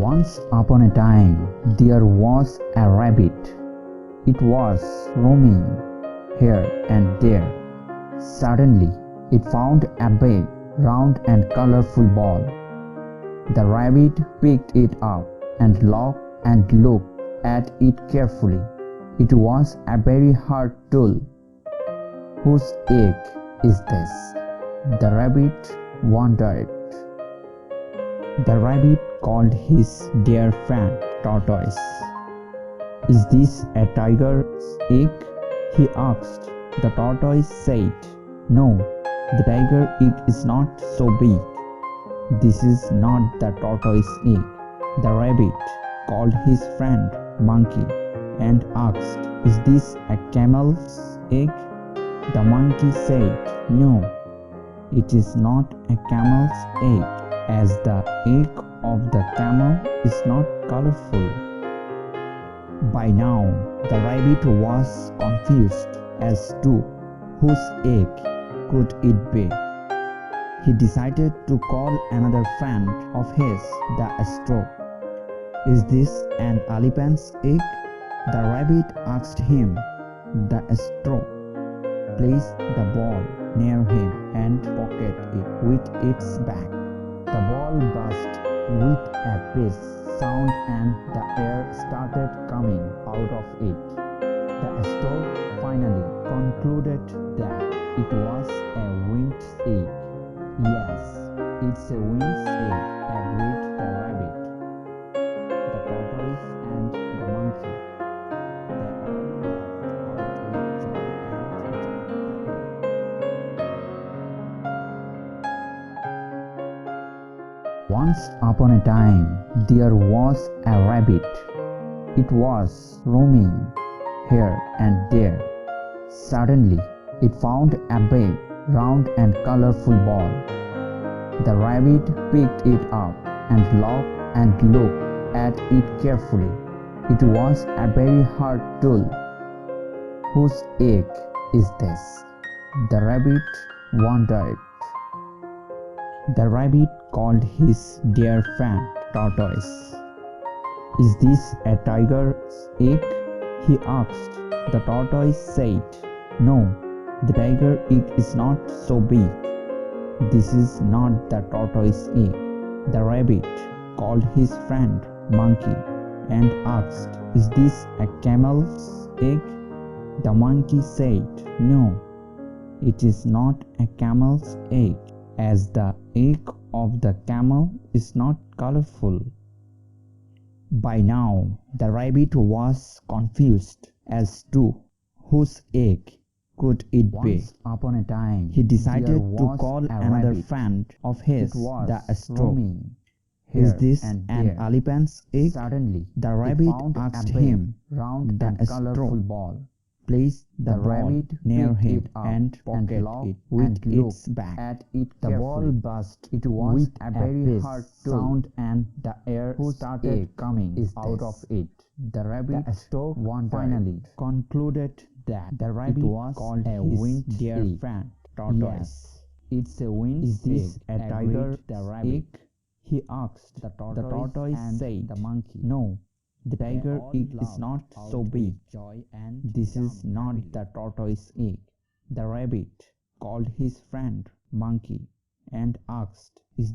Once upon a time, there was a rabbit. It was roaming here and there. Suddenly, it found a big, round and colorful ball. The rabbit picked it up and looked at it carefully. It was a very hard tool. Whose egg is this? The rabbit wondered. The rabbit called his dear friend Tortoise. "Is this a tiger's egg?" he asked. The tortoise said, "No, the tiger egg is not so big. This is not the tortoise egg." The rabbit called his friend Monkey and asked, "Is this a camel's egg?" The monkey said, "No, it is not a camel's egg, as the egg of the camel is not colorful." By now, the rabbit was confused as to whose egg could it be. He decided to call another friend of his, the straw. "Is this an elephant's egg?" the rabbit asked him. The straw placed the ball near him and pocketed it with its back. The ball burst with a big sound and the air started coming out of it. The straw finally concluded that it was a winged egg. "Yes, it's a winged egg," agreed the rabbit, the tortoise and the monkey. They all laughed out with joy Once upon a time, there was a rabbit. It was roaming here and there. Suddenly, it found a big, round and colorful ball. The rabbit picked it up and looked at it carefully. It was a very hard tool. Whose egg is this? The rabbit wondered. The rabbit called his dear friend Tortoise. "Is this a tiger's egg?" he asked. The tortoise said, "No, the tiger egg is not so big. This is not the tortoise egg." The rabbit called his friend Monkey and asked, "Is this a camel's egg?" The monkey said, "No, it is not a camel's egg, as the egg of the camel is not colorful." By now, the rabbit was confused as to whose egg could it be. Once upon a time, he decided to call another friend of his, the straw. "Is this an elephant's egg?" Suddenly, the rabbit asked him. The straw ball placed the ball near him and pocketed it with its back. The ball burst with a very hard sound and the air started coming out of it. The rabbit finally concluded that the rabbit was called a winged dear friend Tortoise. "Yes, it's a winged egg." "Is this a tiger's egg?" he asked. The tortoise said, the monkey, "No, the tiger egg is not so big. This is not the tortoise egg." The rabbit called his friend Monkey and asked, "Is